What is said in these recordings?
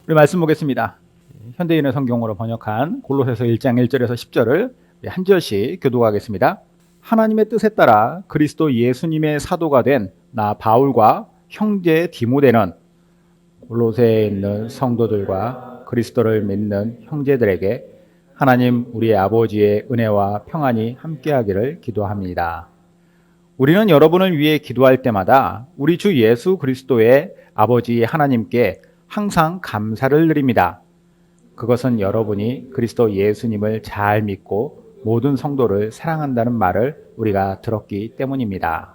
우리 말씀 보겠습니다. 현대인의 성경으로 번역한 골로새서 1장 1절에서 10절을 한 절씩 교독하겠습니다. 하나님의 뜻에 따라 그리스도 예수님의 사도가 된 나 바울과 형제 디모데는 골로새에 있는 성도들과 그리스도를 믿는 형제들에게 하나님 우리의 아버지의 은혜와 평안이 함께하기를 기도합니다. 우리는 여러분을 위해 기도할 때마다 우리 주 예수 그리스도의 아버지 하나님께 항상 감사를 드립니다. 그것은 여러분이 그리스도 예수님을 잘 믿고 모든 성도를 사랑한다는 말을 우리가 들었기 때문입니다.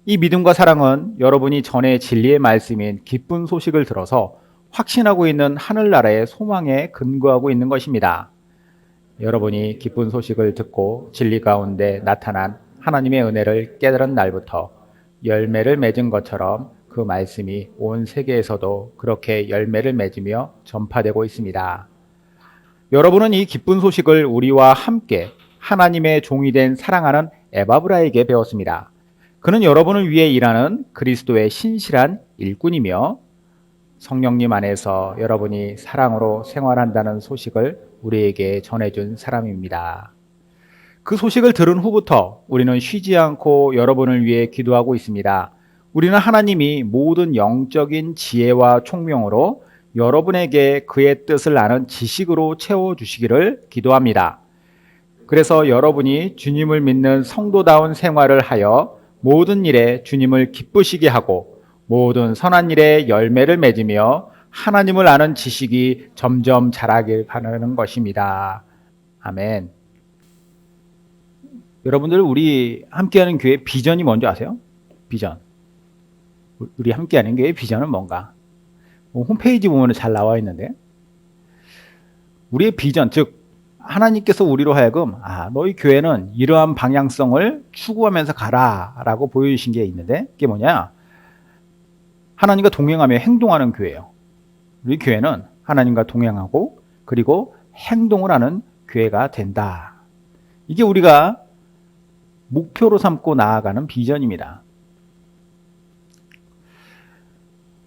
이 믿음과 사랑은 여러분이 전에 진리의 말씀인 기쁜 소식을 들어서 확신하고 있는 하늘나라의 소망에 근거하고 있는 것입니다. 여러분이 기쁜 소식을 듣고 진리 가운데 나타난 하나님의 은혜를 깨달은 날부터 열매를 맺은 것처럼 그 말씀이 온 세계에서도 그렇게 열매를 맺으며 전파되고 있습니다. 여러분은 이 기쁜 소식을 우리와 함께 하나님의 종이 된 사랑하는 에바브라에게 배웠습니다. 그는 여러분을 위해 일하는 그리스도의 신실한 일꾼이며 성령님 안에서 여러분이 사랑으로 생활한다는 소식을 우리에게 전해준 사람입니다. 그 소식을 들은 후부터 우리는 쉬지 않고 여러분을 위해 기도하고 있습니다. 우리는 하나님이 모든 영적인 지혜와 총명으로 여러분에게 그의 뜻을 아는 지식으로 채워주시기를 기도합니다. 그래서 여러분이 주님을 믿는 성도다운 생활을 하여 모든 일에 주님을 기쁘시게 하고 모든 선한 일에 열매를 맺으며 하나님을 아는 지식이 점점 자라길 바라는 것입니다. 아멘. 여러분들 우리 함께하는 교회 비전이 뭔지 아세요? 비전. 우리 함께하는 교회 비전은 뭔가? 홈페이지 보면 잘 나와 있는데 우리의 비전, 즉 하나님께서 우리로 하여금 너희 교회는 이러한 방향성을 추구하면서 가라라고 보여주신 게 있는데 그게 뭐냐? 하나님과 동행하며 행동하는 교회예요. 우리 교회는 하나님과 동행하고 그리고 행동을 하는 교회가 된다. 이게 우리가 목표로 삼고 나아가는 비전입니다.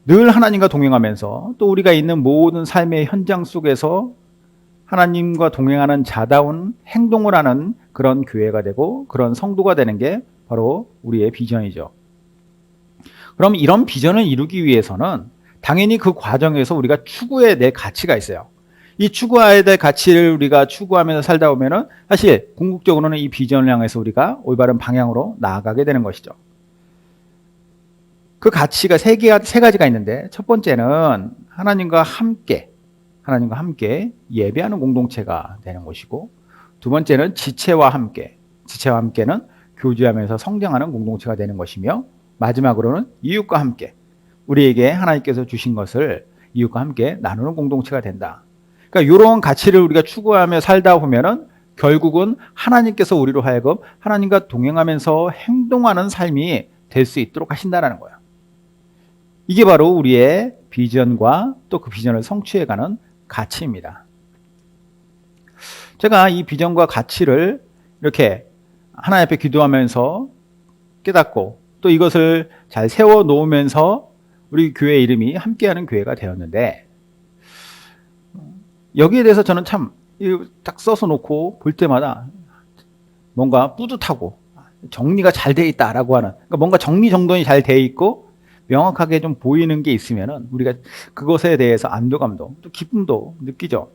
늘 하나님과 동행하면서 또 우리가 있는 모든 삶의 현장 속에서 하나님과 동행하는 자다운 행동을 하는 그런 교회가 되고 그런 성도가 되는 게 바로 우리의 비전이죠. 그럼 이런 비전을 이루기 위해서는 당연히 그 과정에서 우리가 추구해야 될 가치가 있어요. 이 추구해야 될 가치를 우리가 추구하면서 살다 보면은 사실 궁극적으로는 이 비전을 향해서 우리가 올바른 방향으로 나아가게 되는 것이죠. 그 가치가 세 가지가 있는데 첫 번째는 하나님과 함께 예배하는 공동체가 되는 것이고 두 번째는 지체와 함께는 교제하면서 성장하는 공동체가 되는 것이며 마지막으로는 이웃과 함께 우리에게 하나님께서 주신 것을 이웃과 함께 나누는 공동체가 된다. 그러니까 이런 가치를 우리가 추구하며 살다 보면은 결국은 하나님께서 우리로 하여금 하나님과 동행하면서 행동하는 삶이 될 수 있도록 하신다는 거예요. 이게 바로 우리의 비전과 또 그 비전을 성취해가는 가치입니다. 제가 이 비전과 가치를 이렇게 하나님 앞에 기도하면서 깨닫고 또 이것을 잘 세워 놓으면서 우리 교회 이름이 함께하는 교회가 되었는데 여기에 대해서 저는 참 딱 써서 놓고 볼 때마다 뭔가 뿌듯하고 정리가 잘 돼 있다라고 하는 그러니까 뭔가 정리정돈이 잘 돼 있고 명확하게 좀 보이는 게 있으면은 우리가 그것에 대해서 안도감도 또 기쁨도 느끼죠.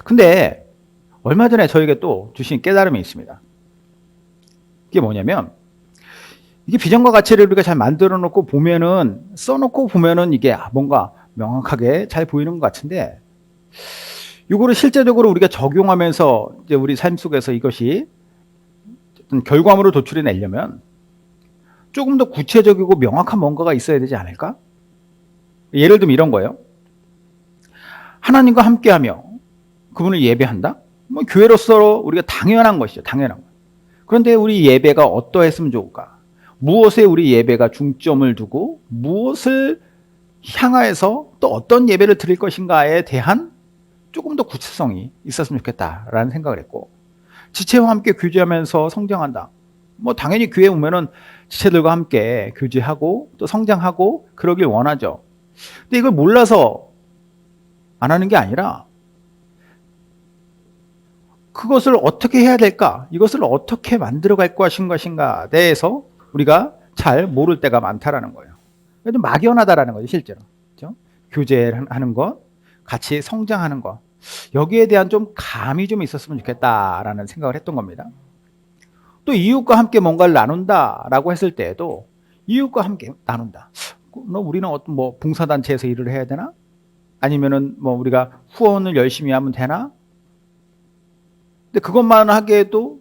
근데 얼마 전에 저에게 또 주신 깨달음이 있습니다. 이게 뭐냐면 이게 비전과 가치를 우리가 잘 만들어 놓고 보면은 써놓고 보면은 이게 뭔가 명확하게 잘 보이는 것 같은데 이거를 실제적으로 우리가 적용하면서 이제 우리 삶 속에서 이것이 어떤 결과물을 도출해 내려면 조금 더 구체적이고 명확한 뭔가가 있어야 되지 않을까? 예를 들면 이런 거예요. 하나님과 함께하며 그분을 예배한다? 뭐 교회로서 우리가 당연한 것이죠. 당연한 것. 그런데 우리 예배가 어떠했으면 좋을까? 무엇에 우리 예배가 중점을 두고 무엇을 향하여서 또 어떤 예배를 드릴 것인가에 대한 조금 더 구체성이 있었으면 좋겠다라는 생각을 했고 지체와 함께 교제하면서 성장한다. 뭐 당연히 교회에 오면은 지체들과 함께 교제하고 또 성장하고 그러길 원하죠. 근데 이걸 몰라서 안 하는 게 아니라 그것을 어떻게 해야 될까? 이것을 어떻게 만들어 갈 것인가 대해서 우리가 잘 모를 때가 많다라는 거예요. 좀 막연하다라는 거죠, 실제로. 그렇죠? 교제하는 것, 같이 성장하는 것. 여기에 대한 좀 감이 좀 있었으면 좋겠다라는 생각을 했던 겁니다. 또 이웃과 함께 뭔가를 나눈다라고 했을 때에도 이웃과 함께 나눈다. 우리는 어떤 뭐 봉사단체에서 일을 해야 되나? 아니면은 뭐 우리가 후원을 열심히 하면 되나? 근데 그것만 하기에도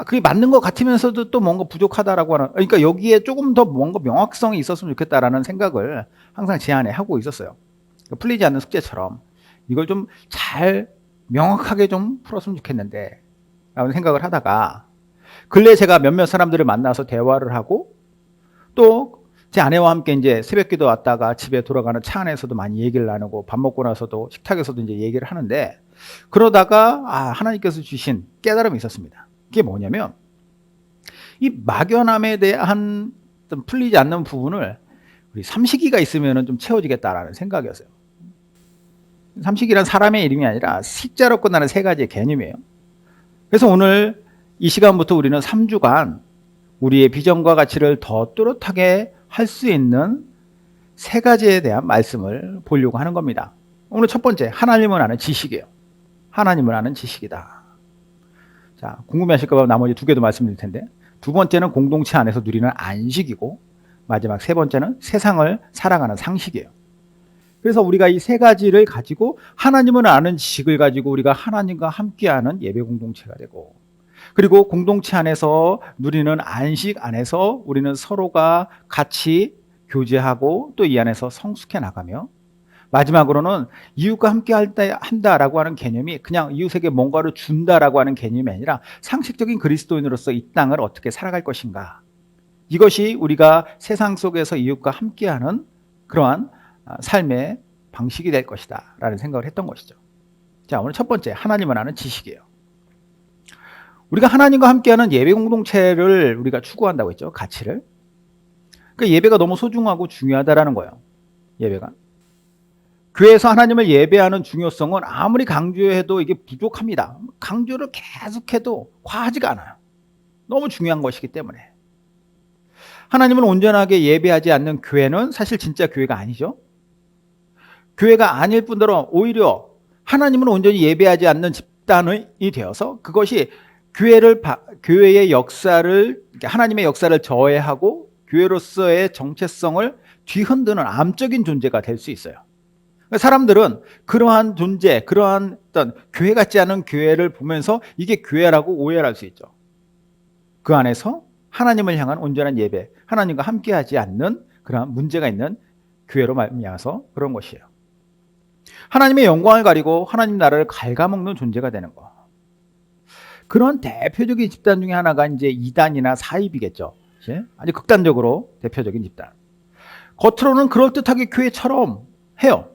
그게 맞는 것 같으면서도 또 뭔가 부족하다라고 하는, 그러니까 여기에 조금 더 뭔가 명확성이 있었으면 좋겠다라는 생각을 항상 제 안에 하고 있었어요. 풀리지 않는 숙제처럼 이걸 좀 잘 명확하게 좀 풀었으면 좋겠는데 라는 생각을 하다가 근래 제가 몇몇 사람들을 만나서 대화를 하고 또 제 아내와 함께 이제 새벽기도 왔다가 집에 돌아가는 차 안에서도 많이 얘기를 나누고 밥 먹고 나서도 식탁에서도 이제 얘기를 하는데 그러다가 하나님께서 주신 깨달음이 있었습니다. 그게 뭐냐면 이 막연함에 대한 좀 풀리지 않는 부분을 우리 삼식이가 있으면 좀 채워지겠다라는 생각이었어요. 삼식이란 사람의 이름이 아니라 식자로 끝나는 세 가지의 개념이에요. 그래서 오늘 이 시간부터 우리는 3주간 우리의 비전과 가치를 더 뚜렷하게 할 수 있는 세 가지에 대한 말씀을 보려고 하는 겁니다. 오늘 첫 번째, 하나님을 아는 지식이에요. 하나님을 아는 지식이다. 자, 궁금해하실까 봐 나머지 두 개도 말씀드릴 텐데, 두 번째는 공동체 안에서 누리는 안식이고, 마지막 세 번째는 세상을 살아가는 상식이에요. 그래서 우리가 이 세 가지를 가지고 하나님을 아는 지식을 가지고 우리가 하나님과 함께하는 예배 공동체가 되고, 그리고 공동체 안에서 누리는 안식 안에서 우리는 서로가 같이 교제하고 또 이 안에서 성숙해 나가며, 마지막으로는 이웃과 함께 한다라고 하는 개념이 그냥 이웃에게 뭔가를 준다라고 하는 개념이 아니라 상식적인 그리스도인으로서 이 땅을 어떻게 살아갈 것인가. 이것이 우리가 세상 속에서 이웃과 함께하는 그러한 삶의 방식이 될 것이다 라는 생각을 했던 것이죠. 자, 오늘 첫 번째, 하나님을 아는 지식이에요. 우리가 하나님과 함께하는 예배 공동체를 우리가 추구한다고 했죠. 가치를. 그 예배가 너무 소중하고 중요하다라는 거예요. 예배가. 교회에서 하나님을 예배하는 중요성은 아무리 강조해도 이게 부족합니다. 강조를 계속해도 과하지가 않아요. 너무 중요한 것이기 때문에. 하나님을 온전하게 예배하지 않는 교회는 사실 진짜 교회가 아니죠. 교회가 아닐 뿐더러 오히려 하나님을 온전히 예배하지 않는 집단이 되어서 그것이 교회의 역사를, 하나님의 역사를 저해하고 교회로서의 정체성을 뒤흔드는 암적인 존재가 될 수 있어요. 사람들은 그러한 존재, 그러한 어떤 교회 같지 않은 교회를 보면서 이게 교회라고 오해를 할 수 있죠. 그 안에서 하나님을 향한 온전한 예배, 하나님과 함께하지 않는 그러한 문제가 있는 교회로 말미암아서 그런 것이에요. 하나님의 영광을 가리고 하나님 나라를 갉아먹는 존재가 되는 거. 그런 대표적인 집단 중에 하나가 이제 이단이나 사입이겠죠. 아주 극단적으로 대표적인 집단. 겉으로는 그럴듯하게 교회처럼 해요.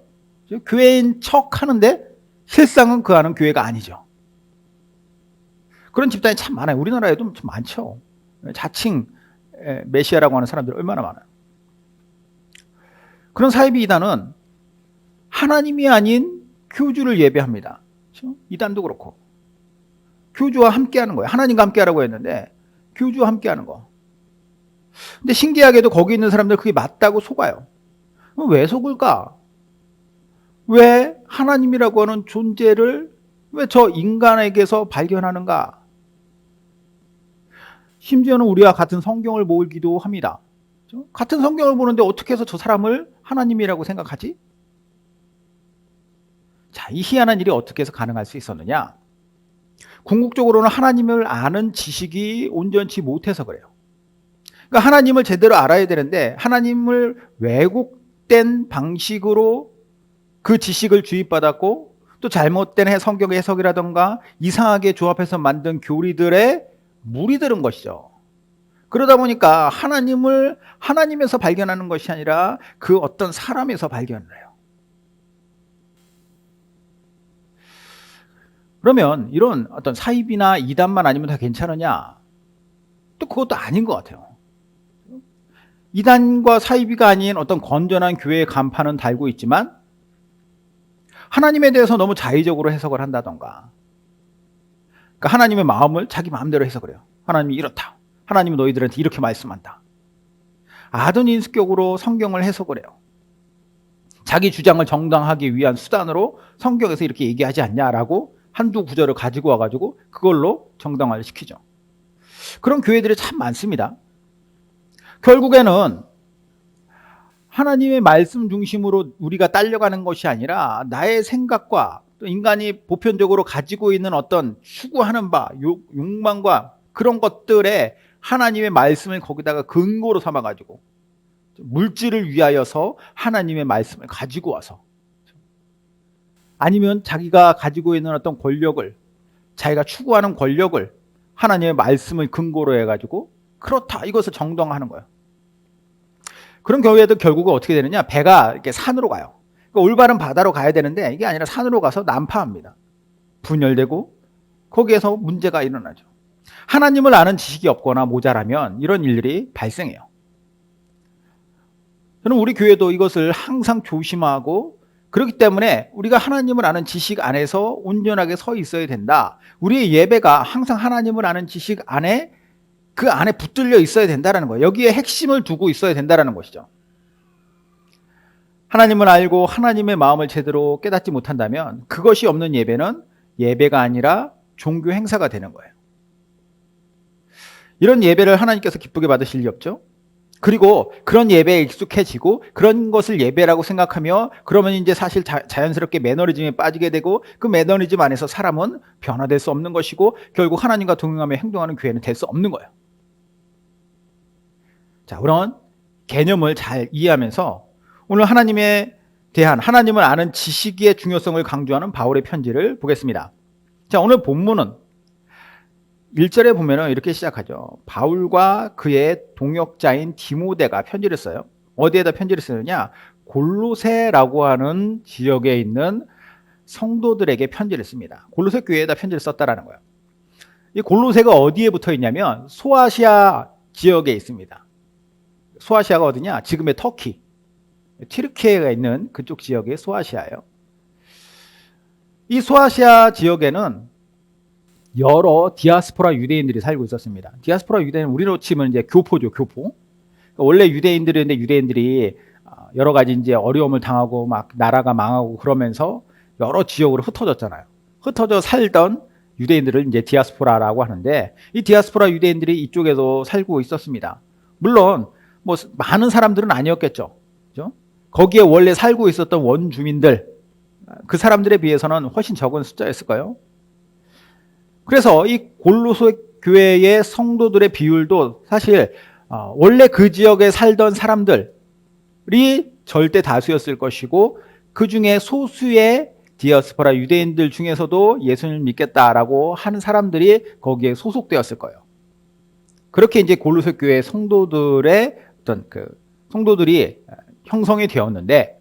교회인 척 하는데 실상은 그 안은 교회가 아니죠. 그런 집단이 참 많아요. 우리나라에도 참 많죠. 자칭 메시아라고 하는 사람들이 얼마나 많아요. 그런 사이비 이단은 하나님이 아닌 교주를 예배합니다. 그렇죠? 이단도 그렇고. 교주와 함께하는 거예요. 하나님과 함께하라고 했는데 교주와 함께하는 거. 근데 신기하게도 거기 있는 사람들 그게 맞다고 속아요. 왜 속을까? 왜 하나님이라고 하는 존재를 왜 저 인간에게서 발견하는가? 심지어는 우리와 같은 성경을 모으기도 합니다. 그렇죠? 같은 성경을 보는데 어떻게 해서 저 사람을 하나님이라고 생각하지? 자, 이 희한한 일이 어떻게 해서 가능할 수 있었느냐? 궁극적으로는 하나님을 아는 지식이 온전치 못해서 그래요. 그러니까 하나님을 제대로 알아야 되는데 하나님을 왜곡된 방식으로 그 지식을 주입받았고 또 잘못된 성경 해석이라던가 이상하게 조합해서 만든 교리들에 물이 들은 것이죠. 그러다 보니까 하나님을 하나님에서 발견하는 것이 아니라 그 어떤 사람에서 발견을 해요. 그러면 이런 어떤 사입이나 이단만 아니면 다 괜찮으냐? 또 그것도 아닌 것 같아요. 이단과 사입이가 아닌 어떤 건전한 교회의 간판은 달고 있지만 하나님에 대해서 너무 자의적으로 해석을 한다던가, 그러니까 하나님의 마음을 자기 마음대로 해석을 해요. 하나님이 이렇다. 하나님은 너희들한테 이렇게 말씀한다. 아둔인식격으로 성경을 해석을 해요. 자기 주장을 정당하기 위한 수단으로 성경에서 이렇게 얘기하지 않냐라고 한두 구절을 가지고 와가지고 그걸로 정당화를 시키죠. 그런 교회들이 참 많습니다. 결국에는 하나님의 말씀 중심으로 우리가 딸려가는 것이 아니라 나의 생각과 또 인간이 보편적으로 가지고 있는 어떤 추구하는 바, 욕망과 그런 것들에 하나님의 말씀을 거기다가 근거로 삼아가지고 물질을 위하여서 하나님의 말씀을 가지고 와서, 아니면 자기가 가지고 있는 어떤 권력을, 자기가 추구하는 권력을 하나님의 말씀을 근거로 해가지고 그렇다 이것을 정당화하는 거예요. 그런 경우에도 결국은 어떻게 되느냐, 배가 이렇게 산으로 가요. 그러니까 올바른 바다로 가야 되는데 이게 아니라 산으로 가서 난파합니다. 분열되고 거기에서 문제가 일어나죠. 하나님을 아는 지식이 없거나 모자라면 이런 일들이 발생해요. 저는 우리 교회도 이것을 항상 조심하고, 그렇기 때문에 우리가 하나님을 아는 지식 안에서 온전하게 서 있어야 된다. 우리의 예배가 항상 하나님을 아는 지식 안에, 그 안에 붙들려 있어야 된다는 거예요. 여기에 핵심을 두고 있어야 된다는 것이죠. 하나님을 알고 하나님의 마음을 제대로 깨닫지 못한다면 그것이 없는 예배는 예배가 아니라 종교 행사가 되는 거예요. 이런 예배를 하나님께서 기쁘게 받으실 리 없죠. 그리고 그런 예배에 익숙해지고 그런 것을 예배라고 생각하며 그러면 이제 사실 자연스럽게 매너리즘에 빠지게 되고, 그 매너리즘 안에서 사람은 변화될 수 없는 것이고 결국 하나님과 동행하며 행동하는 교회는 될 수 없는 거예요. 자, 그런 개념을 잘 이해하면서 오늘 하나님에 대한, 하나님을 아는 지식의 중요성을 강조하는 바울의 편지를 보겠습니다. 자, 오늘 본문은 1절에 보면 이렇게 시작하죠. 바울과 그의 동역자인 디모데가 편지를 써요. 어디에다 편지를 쓰느냐? 골로새라고 하는 지역에 있는 성도들에게 편지를 씁니다. 골로새 교회에다 편지를 썼다라는 거예요. 이 골로새가 어디에 붙어 있냐면 소아시아 지역에 있습니다. 소아시아가 어디냐? 지금의 터키, 튀르키예가 있는 그쪽 지역의 소아시아예요. 이 소아시아 지역에는 여러 디아스포라 유대인들이 살고 있었습니다. 디아스포라 유대인은 우리로 치면 이제 교포죠, 교포. 원래 유대인들인데 유대인들이 여러 가지 이제 어려움을 당하고 막 나라가 망하고 그러면서 여러 지역으로 흩어졌잖아요. 흩어져 살던 유대인들을 이제 디아스포라라고 하는데, 이 디아스포라 유대인들이 이쪽에서 살고 있었습니다. 물론 뭐 많은 사람들은 아니었겠죠. 그죠? 거기에 원래 살고 있었던 원주민들, 그 사람들에 비해서는 훨씬 적은 숫자였을 거예요. 그래서 이 골로새 교회의 성도들의 비율도 사실 원래 그 지역에 살던 사람들이 절대 다수였을 것이고, 그 중에 소수의 디아스포라 유대인들 중에서도 예수님을 믿겠다라고 하는 사람들이 거기에 소속되었을 거예요. 그렇게 이제 골로새 교회 성도들의 어떤 그 성도들이 형성이 되었는데,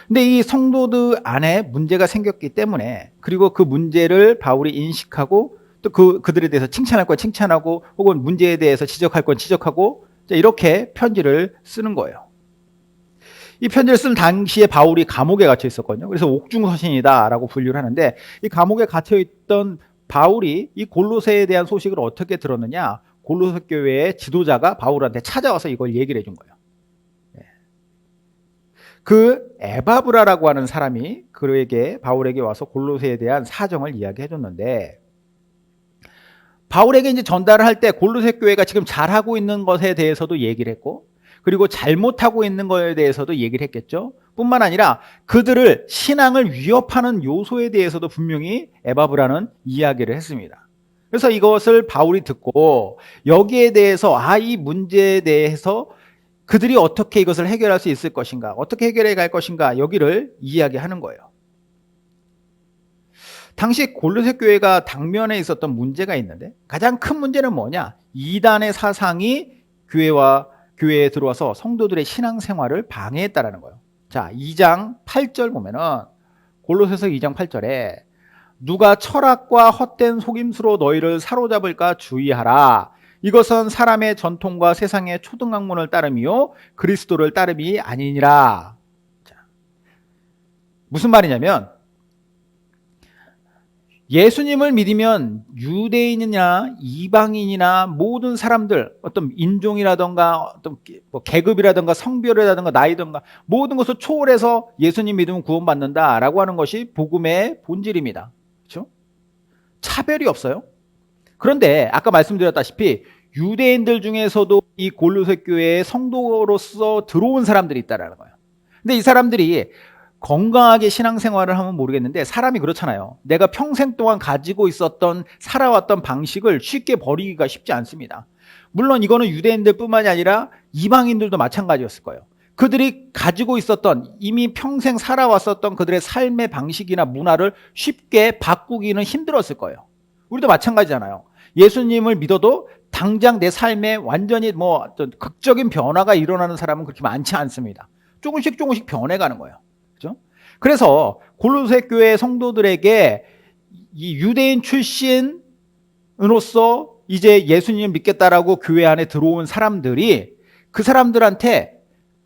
근데 이 성도들 안에 문제가 생겼기 때문에, 그리고 그 문제를 바울이 인식하고 또 그들에 대해서 칭찬할 건 칭찬하고 혹은 문제에 대해서 지적할 건 지적하고, 이렇게 편지를 쓰는 거예요. 이 편지를 쓴 당시에 바울이 감옥에 갇혀 있었거든요. 그래서 옥중서신이다라고 분류를 하는데, 이 감옥에 갇혀 있던 바울이 이 골로새에 대한 소식을 어떻게 들었느냐? 골로새 교회의 지도자가 바울한테 찾아와서 이걸 얘기를 해준 거예요. 그 에바브라라고 하는 사람이 그에게, 바울에게 와서 골로새에 대한 사정을 이야기해 줬는데, 바울에게 이제 전달을 할 때 골로새 교회가 지금 잘하고 있는 것에 대해서도 얘기를 했고, 그리고 잘못하고 있는 것에 대해서도 얘기를 했겠죠. 뿐만 아니라 그들을 신앙을 위협하는 요소에 대해서도 분명히 에바브라는 이야기를 했습니다. 그래서 이것을 바울이 듣고 여기에 대해서 이 문제에 대해서 그들이 어떻게 이것을 해결할 수 있을 것인가, 어떻게 해결해 갈 것인가, 여기를 이야기하는 거예요. 당시 골로새 교회가 당면에 있었던 문제가 있는데, 가장 큰 문제는 뭐냐? 이단의 사상이 교회에 들어와서 성도들의 신앙생활을 방해했다라는 거예요. 자, 2장 8절 보면은, 골로새서 2장 8절에 누가 철학과 헛된 속임수로 너희를 사로잡을까 주의하라. 이것은 사람의 전통과 세상의 초등학문을 따름이요 그리스도를 따름이 아니니라. 자, 무슨 말이냐면 예수님을 믿으면 유대인이나 이방인이나 모든 사람들, 어떤 인종이라던가 어떤 뭐 계급이라던가 성별이라던가 나이든가 모든 것을 초월해서 예수님 믿으면 구원받는다라고 하는 것이 복음의 본질입니다. 그렇죠? 차별이 없어요. 그런데 아까 말씀드렸다시피 유대인들 중에서도 이 골로새 교회의 성도로서 들어온 사람들이 있다라는 거예요. 근데 이 사람들이 건강하게 신앙생활을 하면 모르겠는데 사람이 그렇잖아요. 내가 평생 동안 가지고 있었던 살아왔던 방식을 쉽게 버리기가 쉽지 않습니다. 물론 이거는 유대인들 뿐만이 아니라 이방인들도 마찬가지였을 거예요. 그들이 가지고 있었던 이미 평생 살아왔었던 그들의 삶의 방식이나 문화를 쉽게 바꾸기는 힘들었을 거예요. 우리도 마찬가지잖아요. 예수님을 믿어도 당장 내 삶에 완전히 뭐 어떤 극적인 변화가 일어나는 사람은 그렇게 많지 않습니다. 조금씩 조금씩 변해가는 거예요. 그렇죠? 그래서 골로새 교회 성도들에게 이 유대인 출신으로서 이제 예수님을 믿겠다라고 교회 안에 들어온 사람들이 그 사람들한테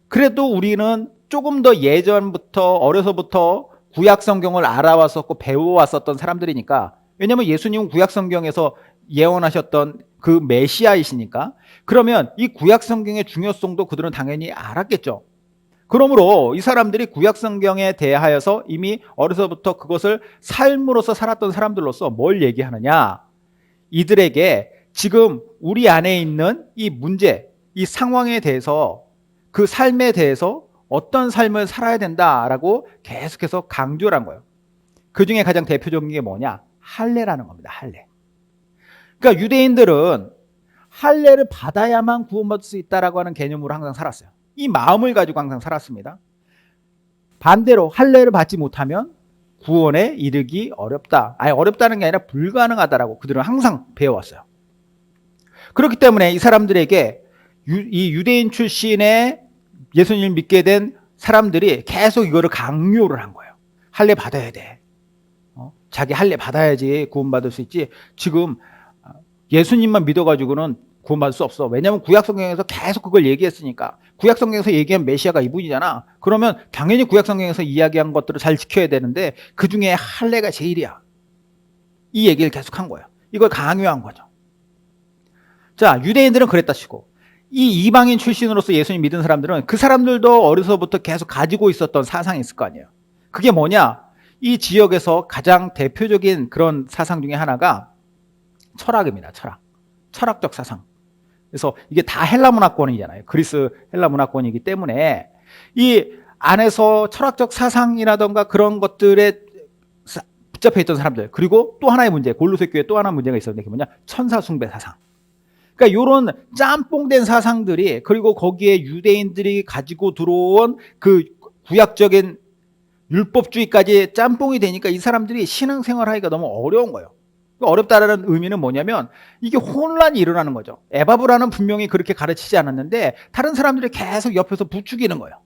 그래도 우리는 조금 더 예전부터 어려서부터 구약 성경을 알아왔었고 배워왔었던 사람들이니까, 왜냐하면 예수님은 구약 성경에서 예언하셨던 그 메시아이시니까 그러면 이 구약 성경의 중요성도 그들은 당연히 알았겠죠. 그러므로 이 사람들이 구약 성경에 대하여서 이미 어려서부터 그것을 삶으로서 살았던 사람들로서 뭘 얘기하느냐, 이들에게 지금 우리 안에 있는 이 문제, 이 상황에 대해서, 그 삶에 대해서 어떤 삶을 살아야 된다라고 계속해서 강조를 한 거예요. 그 중에 가장 대표적인 게 뭐냐? 할례라는 겁니다. 할례. 그러니까 유대인들은 할례를 받아야만 구원받을 수 있다라고 하는 개념으로 항상 살았어요. 이 마음을 가지고 항상 살았습니다. 반대로 할례를 받지 못하면 구원에 이르기 어렵다. 아니, 어렵다는 게 아니라 불가능하다라고 그들은 항상 배워왔어요. 그렇기 때문에 이 사람들에게 이 유대인 출신의 예수님을 믿게 된 사람들이 계속 이거를 강요를 한 거예요. 할례 받아야 돼. 자기 할례 받아야지 구원받을 수 있지. 지금 예수님만 믿어가지고는 구원받을 수 없어. 왜냐하면 구약성경에서 계속 그걸 얘기했으니까. 구약성경에서 얘기한 메시아가 이분이잖아. 그러면 당연히 구약성경에서 이야기한 것들을 잘 지켜야 되는데 그 중에 할례가 제일이야. 이 얘기를 계속 한 거예요. 이걸 강요한 거죠. 자, 유대인들은 그랬다 치고 이 이방인 출신으로서 예수님 믿은 사람들은 그 사람들도 어려서부터 계속 가지고 있었던 사상이 있을 거 아니에요. 그게 뭐냐? 이 지역에서 가장 대표적인 그런 사상 중에 하나가 철학입니다. 철학적 사상. 그래서 이게 다 헬라 문화권이잖아요. 그리스 헬라 문화권이기 때문에 이 안에서 철학적 사상이라던가 그런 것들에 붙잡혀 있던 사람들, 그리고 또 하나의 문제, 골로새 교회 또 하나 문제가 있었는데 그게 뭐냐? 천사 숭배 사상. 그러니까 이런 짬뽕된 사상들이, 그리고 거기에 유대인들이 가지고 들어온 그 구약적인 율법주의까지 짬뽕이 되니까 이 사람들이 신앙생활하기가 너무 어려운 거예요. 어렵다라는 의미는 뭐냐면 이게 혼란이 일어나는 거죠. 에바브라는 분명히 그렇게 가르치지 않았는데 다른 사람들이 계속 옆에서 부추기는 거예요.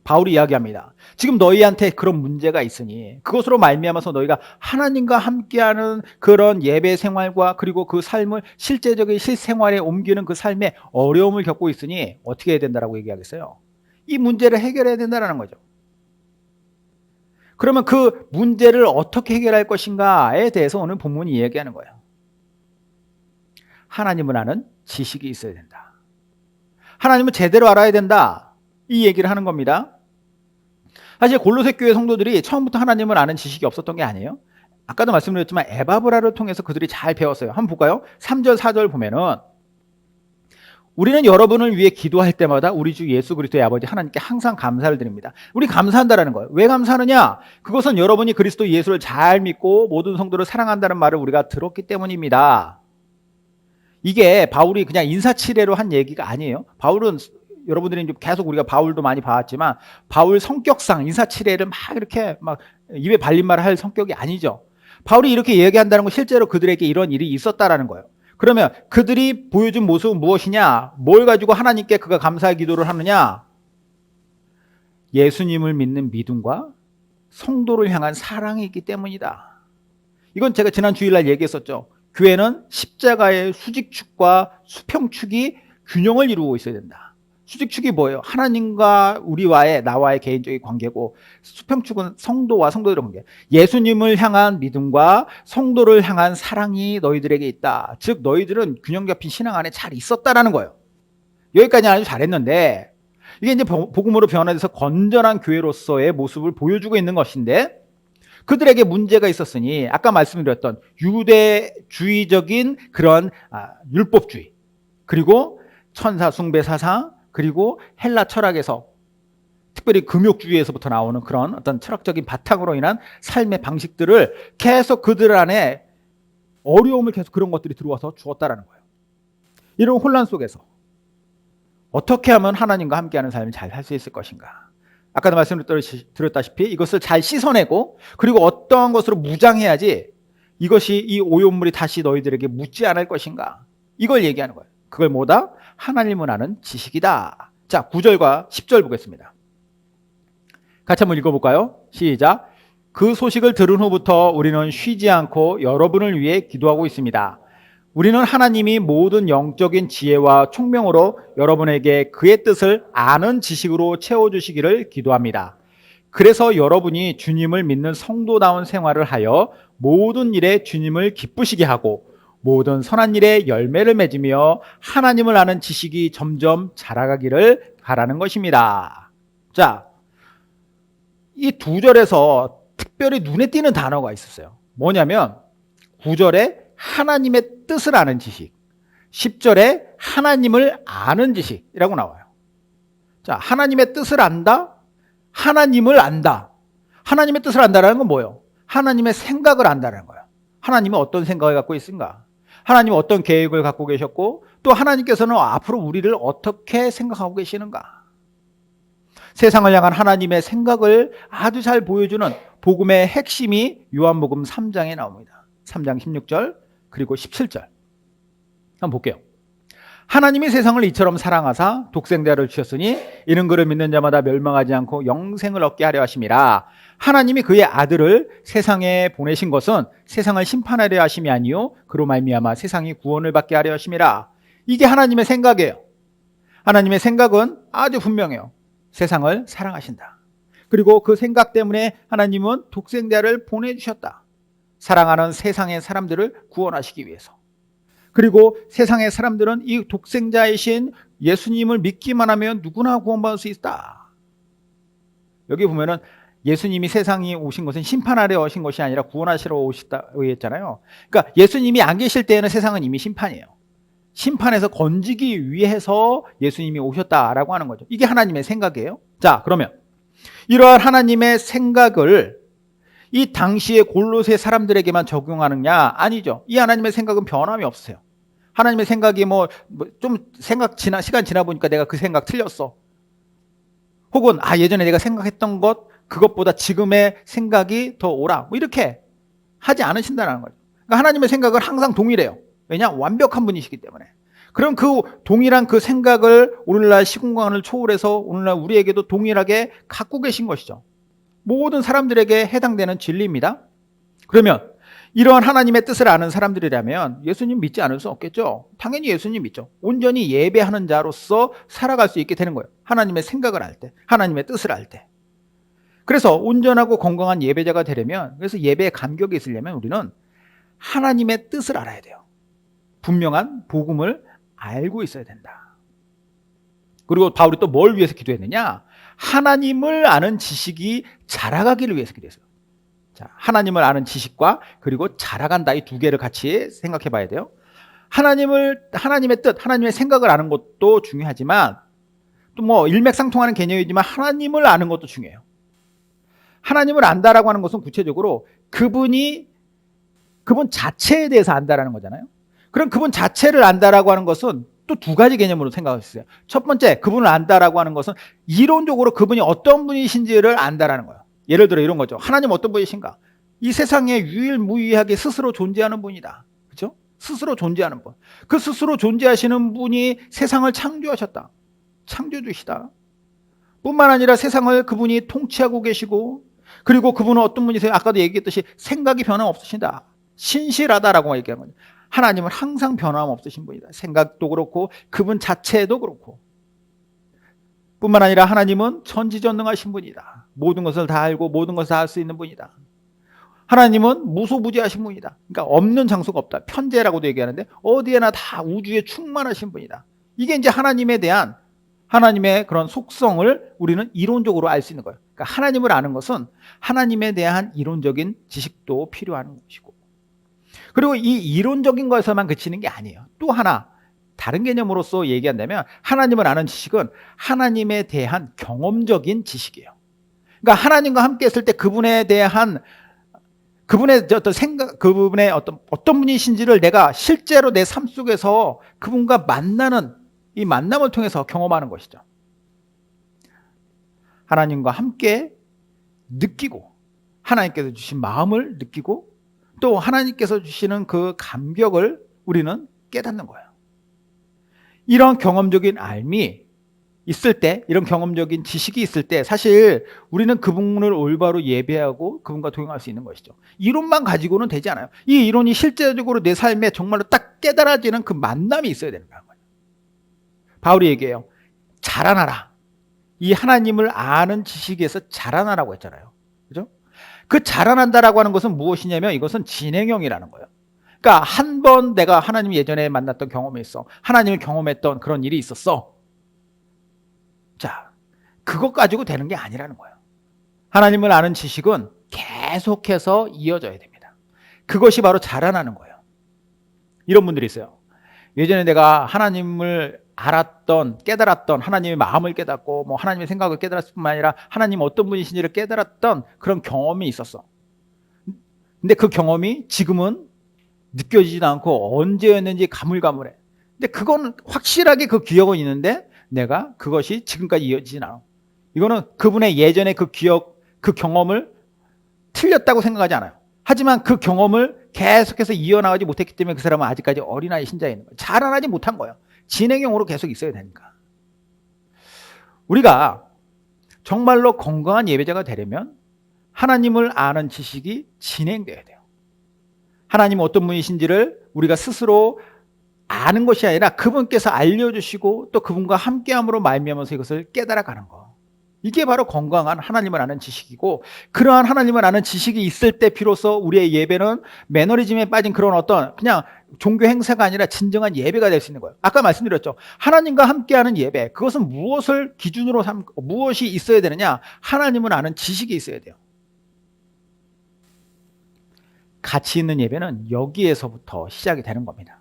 바울이 이야기합니다. 지금 너희한테 그런 문제가 있으니 그것으로 말미암아서 너희가 하나님과 함께하는 그런 예배 생활과 그리고 그 삶을 실제적인 실생활에 옮기는 그 삶에 어려움을 겪고 있으니 어떻게 해야 된다라고 얘기하겠어요? 이 문제를 해결해야 된다는 거죠. 그러면 그 문제를 어떻게 해결할 것인가에 대해서 오늘 본문이 이야기하는 거예요. 하나님을 아는 지식이 있어야 된다. 하나님을 제대로 알아야 된다. 이 얘기를 하는 겁니다. 사실 골로새 교회 성도들이 처음부터 하나님을 아는 지식이 없었던 게 아니에요. 아까도 말씀드렸지만 에바브라를 통해서 그들이 잘 배웠어요. 한번 볼까요? 3절 4절 보면은 우리는 여러분을 위해 기도할 때마다 우리 주 예수 그리스도의 아버지 하나님께 항상 감사를 드립니다. 우리 감사한다라는 거예요. 왜 감사하느냐? 그것은 여러분이 그리스도 예수를 잘 믿고 모든 성도를 사랑한다는 말을 우리가 들었기 때문입니다. 이게 바울이 그냥 인사치레로 한 얘기가 아니에요. 바울은 여러분들이 계속 우리가 바울도 많이 봐왔지만 바울 성격상 인사치레를 막 이렇게 막 입에 발린 말을 할 성격이 아니죠. 바울이 이렇게 얘기한다는 건 실제로 그들에게 이런 일이 있었다라는 거예요. 그러면 그들이 보여준 모습은 무엇이냐? 뭘 가지고 하나님께 그가 감사의 기도를 하느냐? 예수님을 믿는 믿음과 성도를 향한 사랑이 있기 때문이다. 이건 제가 지난 주일날 얘기했었죠. 교회는 십자가의 수직축과 수평축이 균형을 이루고 있어야 된다. 수직축이 뭐예요? 하나님과 우리와의 나와의 개인적인 관계고, 수평축은 성도와 성도들의 관계. 예수님을 향한 믿음과 성도를 향한 사랑이 너희들에게 있다. 즉 너희들은 균형 잡힌 신앙 안에 잘 있었다라는 거예요. 여기까지 아주 잘했는데 이게 이제 복음으로 변화돼서 건전한 교회로서의 모습을 보여주고 있는 것인데, 그들에게 문제가 있었으니 아까 말씀드렸던 유대주의적인 그런 율법주의, 그리고 천사 숭배 사상, 그리고 헬라 철학에서 특별히 금욕주의에서부터 나오는 그런 어떤 철학적인 바탕으로 인한 삶의 방식들을 계속 그들 안에 어려움을 계속 그런 것들이 들어와서 주었다라는 거예요. 이런 혼란 속에서 어떻게 하면 하나님과 함께하는 삶을 잘 살 수 있을 것인가? 아까도 말씀드렸다시피 이것을 잘 씻어내고, 그리고 어떠한 것으로 무장해야지 이것이 이 오염물이 다시 너희들에게 묻지 않을 것인가? 이걸 얘기하는 거예요. 그걸 뭐다? 하나님을 아는 지식이다. 자, 9절과 10절 보겠습니다. 같이 한번 읽어볼까요? 시작. 그 소식을 들은 후부터 우리는 쉬지 않고 여러분을 위해 기도하고 있습니다. 우리는 하나님이 모든 영적인 지혜와 총명으로 여러분에게 그의 뜻을 아는 지식으로 채워주시기를 기도합니다. 그래서 여러분이 주님을 믿는 성도다운 생활을 하여 모든 일에 주님을 기쁘시게 하고 모든 선한 일에 열매를 맺으며 하나님을 아는 지식이 점점 자라가기를 바라는 것입니다. 자, 이 2절에서 특별히 눈에 띄는 단어가 있었어요. 뭐냐면 9절에 하나님의 뜻을 아는 지식, 10절에 하나님을 아는 지식이라고 나와요. 자, 하나님의 뜻을 안다, 하나님을 안다. 하나님의 뜻을 안다라는 건 뭐예요? 하나님의 생각을 안다는 거예요. 하나님은 어떤 생각을 갖고 있는가? 하나님은 어떤 계획을 갖고 계셨고, 또 하나님께서는 앞으로 우리를 어떻게 생각하고 계시는가? 세상을 향한 하나님의 생각을 아주 잘 보여주는 복음의 핵심이 요한복음 3장에 나옵니다. 3장 16절 그리고 17절 한번 볼게요. 하나님이 세상을 이처럼 사랑하사 독생자를 주셨으니 이는 그를 믿는 자마다 멸망하지 않고 영생을 얻게 하려 하심이라. 하나님이 그의 아들을 세상에 보내신 것은 세상을 심판하려 하심이 아니요 그로 말미암아 세상이 구원을 받게 하려 하심이라. 이게 하나님의 생각이에요. 하나님의 생각은 아주 분명해요. 세상을 사랑하신다. 그리고 그 생각 때문에 하나님은 독생자를 보내주셨다. 사랑하는 세상의 사람들을 구원하시기 위해서. 그리고 세상의 사람들은 이 독생자이신 예수님을 믿기만 하면 누구나 구원받을 수 있다. 여기 보면은 예수님이 세상에 오신 것은 심판하려 오신 것이 아니라 구원하시러 오셨다고 했잖아요. 그러니까 예수님이 안 계실 때에는 세상은 이미 심판이에요. 심판에서 건지기 위해서 예수님이 오셨다라고 하는 거죠. 이게 하나님의 생각이에요. 자, 그러면 이러한 하나님의 생각을 이 당시에 골로새 사람들에게만 적용하느냐? 아니죠. 이 하나님의 생각은 변함이 없어요. 하나님의 생각이 좀 시간 지나 보니까 내가 그 생각 틀렸어. 혹은 예전에 내가 생각했던 그것보다 지금의 생각이 더 옳아. 이렇게 하지 않으신다는 거죠. 그러니까 하나님의 생각은 항상 동일해요. 왜냐? 완벽한 분이시기 때문에. 그럼 그 동일한 그 생각을 오늘날 시공간을 초월해서 오늘날 우리에게도 동일하게 갖고 계신 것이죠. 모든 사람들에게 해당되는 진리입니다. 그러면 이러한 하나님의 뜻을 아는 사람들이라면 예수님 믿지 않을 수 없겠죠. 당연히 예수님 믿죠. 온전히 예배하는 자로서 살아갈 수 있게 되는 거예요. 하나님의 생각을 알 때, 하나님의 뜻을 알 때. 그래서 온전하고 건강한 예배자가 되려면, 그래서 예배에 감격이 있으려면 우리는 하나님의 뜻을 알아야 돼요. 분명한 복음을 알고 있어야 된다. 그리고 바울이 또 뭘 위해서 기도했느냐? 하나님을 아는 지식이 자라가기를 위해서 기도했어요. 자, 하나님을 아는 지식과 그리고 자라간다, 이 두 개를 같이 생각해 봐야 돼요. 하나님의 뜻, 하나님의 생각을 아는 것도 중요하지만 또 일맥상통하는 개념이지만 하나님을 아는 것도 중요해요. 하나님을 안다라고 하는 것은 구체적으로 그분 자체에 대해서 안다라는 거잖아요. 그럼 그분 자체를 안다라고 하는 것은 또 두 가지 개념으로 생각할 수 있어요. 첫 번째, 그분을 안다라고 하는 것은 이론적으로 그분이 어떤 분이신지를 안다라는 거예요. 예를 들어 이런 거죠. 하나님 어떤 분이신가? 이 세상에 유일무이하게 스스로 존재하는 분이다. 그렇죠? 스스로 존재하는 분. 그 스스로 존재하시는 분이 세상을 창조하셨다. 창조주시다. 뿐만 아니라 세상을 그분이 통치하고 계시고, 그리고 그분은 어떤 분이세요? 아까도 얘기했듯이 생각이 변함없으신다. 신실하다라고 얘기하는 거죠. 하나님은 항상 변함없으신 분이다. 생각도 그렇고 그분 자체도 그렇고. 뿐만 아니라 하나님은 전지전능하신 분이다. 모든 것을 다 알고 모든 것을 다 할 수 있는 분이다. 하나님은 무소부지하신 분이다. 그러니까 없는 장소가 없다. 편재라고도 얘기하는데 어디에나 다 우주에 충만하신 분이다. 이게 이제 하나님에 대한 하나님의 그런 속성을 우리는 이론적으로 알 수 있는 거예요. 그러니까 하나님을 아는 것은 하나님에 대한 이론적인 지식도 필요한 것이고, 그리고 이 이론적인 것에서만 그치는 게 아니에요. 또 하나 다른 개념으로서 얘기한다면 하나님을 아는 지식은 하나님에 대한 경험적인 지식이에요. 그러니까 하나님과 함께 했을 때 그분에 대한 그분의 어떤 생각, 그분의 어떤 분이신지를 내가 실제로 내 삶 속에서 그분과 만나는 이 만남을 통해서 경험하는 것이죠. 하나님과 함께 느끼고 하나님께서 주신 마음을 느끼고 또 하나님께서 주시는 그 감격을 우리는 깨닫는 거예요. 이런 경험적인 알미 있을 때, 이런 경험적인 지식이 있을 때 사실 우리는 그분을 올바로 예배하고 그분과 동행할 수 있는 것이죠. 이론만 가지고는 되지 않아요. 이 이론이 실제적으로 내 삶에 정말로 딱 깨달아지는 그 만남이 있어야 되는 거예요. 바울이 얘기해요. 자라나라. 이 하나님을 아는 지식에서 자라나라고 했잖아요. 그죠? 그 자라난다라고 하는 것은 무엇이냐면 이것은 진행형이라는 거예요. 그러니까 한 번 내가 하나님 예전에 만났던 경험이 있어. 하나님을 경험했던 그런 일이 있었어. 자, 그것 가지고 되는 게 아니라는 거예요. 하나님을 아는 지식은 계속해서 이어져야 됩니다. 그것이 바로 자라나는 거예요. 이런 분들이 있어요. 예전에 내가 하나님을 알았던, 깨달았던, 하나님의 마음을 깨닫고 뭐 하나님의 생각을 깨달았을 뿐만 아니라 하나님 어떤 분이신지를 깨달았던 그런 경험이 있었어. 근데 그 경험이 지금은 느껴지지도 않고 언제였는지 가물가물해. 근데 그건 확실하게 그 기억은 있는데 내가 그것이 지금까지 이어지진 않아. 이거는 그분의 예전의 그 기억, 그 경험을 틀렸다고 생각하지 않아요. 하지만 그 경험을 계속해서 이어나가지 못했기 때문에 그 사람은 아직까지 어린아이 신자에 있는 거예요. 자라나지 못한 거예요. 진행형으로 계속 있어야 되니까. 우리가 정말로 건강한 예배자가 되려면 하나님을 아는 지식이 진행돼야 돼요. 하나님은 어떤 분이신지를 우리가 스스로 아는 것이 아니라 그분께서 알려주시고 또 그분과 함께함으로 말미암아서 이것을 깨달아가는 거. 이게 바로 건강한 하나님을 아는 지식이고, 그러한 하나님을 아는 지식이 있을 때 비로소 우리의 예배는 매너리즘에 빠진 그런 어떤 그냥 종교 행사가 아니라 진정한 예배가 될 수 있는 거예요. 아까 말씀드렸죠. 하나님과 함께하는 예배, 그것은 무엇을 기준으로 삼고 무엇이 있어야 되느냐? 하나님을 아는 지식이 있어야 돼요. 가치 있는 예배는 여기에서부터 시작이 되는 겁니다.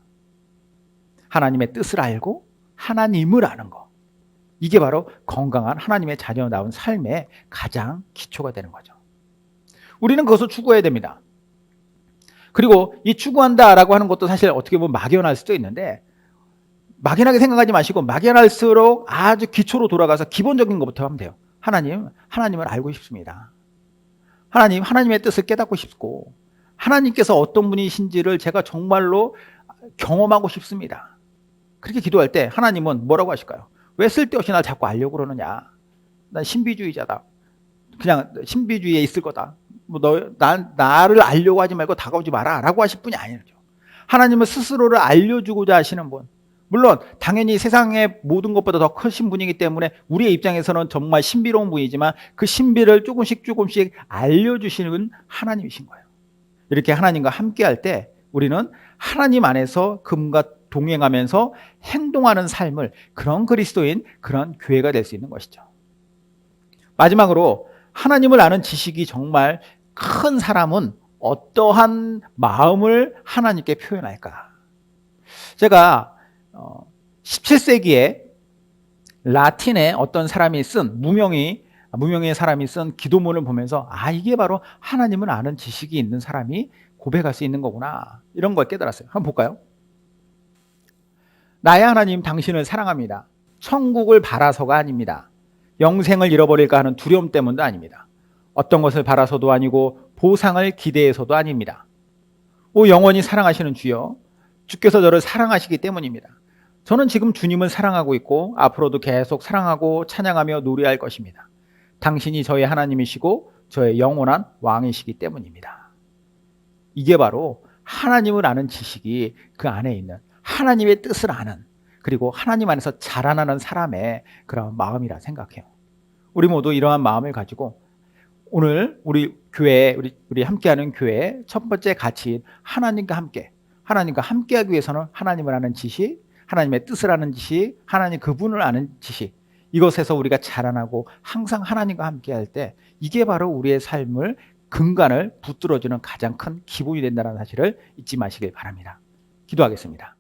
하나님의 뜻을 알고 하나님을 아는 것. 이게 바로 건강한 하나님의 자녀다운 삶의 가장 기초가 되는 거죠. 우리는 그것을 추구해야 됩니다. 그리고 이 추구한다라고 하는 것도 사실 어떻게 보면 막연할 수도 있는데, 막연하게 생각하지 마시고 막연할수록 아주 기초로 돌아가서 기본적인 것부터 하면 돼요. 하나님을 알고 싶습니다. 하나님의 뜻을 깨닫고 싶고, 하나님께서 어떤 분이신지를 제가 정말로 경험하고 싶습니다. 그렇게 기도할 때 하나님은 뭐라고 하실까요? 왜 쓸데없이 날 자꾸 알려고 그러느냐? 난 신비주의자다. 그냥 신비주의에 있을 거다. 나를 알려고 하지 말고 다가오지 마라 라고 하실 분이 아니죠. 하나님은 스스로를 알려주고자 하시는 분. 물론 당연히 세상의 모든 것보다 더 크신 분이기 때문에 우리의 입장에서는 정말 신비로운 분이지만 그 신비를 조금씩 알려주시는 하나님이신 거예요. 이렇게 하나님과 함께 할 때 우리는 하나님 안에서 그분과 동행하면서 행동하는 삶을, 그런 그리스도인, 그런 교회가 될 수 있는 것이죠. 마지막으로 하나님을 아는 지식이 정말 큰 사람은 어떠한 마음을 하나님께 표현할까? 제가 17세기에 라틴의 어떤 사람이 쓴 무명의 사람이 쓴 기도문을 보면서 이게 바로 하나님을 아는 지식이 있는 사람이 고백할 수 있는 거구나, 이런 걸 깨달았어요. 한번 볼까요? 나의 하나님, 당신을 사랑합니다. 천국을 바라서가 아닙니다. 영생을 잃어버릴까 하는 두려움 때문도 아닙니다. 어떤 것을 바라서도 아니고 보상을 기대해서도 아닙니다. 오 영원히 사랑하시는 주여, 주께서 저를 사랑하시기 때문입니다. 저는 지금 주님을 사랑하고 있고 앞으로도 계속 사랑하고 찬양하며 노래할 것입니다. 당신이 저의 하나님이시고 저의 영원한 왕이시기 때문입니다. 이게 바로 하나님을 아는 지식이 그 안에 있는, 하나님의 뜻을 아는, 그리고 하나님 안에서 자라나는 사람의 그런 마음이라 생각해요. 우리 모두 이러한 마음을 가지고 오늘 우리 교회, 우리 함께하는 교회의 첫 번째 가치인 하나님과 함께하기 위해서는 하나님을 아는 지식, 하나님의 뜻을 아는 지식, 하나님 그분을 아는 지식, 이것에서 우리가 자라나고 항상 하나님과 함께할 때 이게 바로 우리의 삶을 근간을 붙들어주는 가장 큰 기본이 된다는 사실을 잊지 마시길 바랍니다. 기도하겠습니다.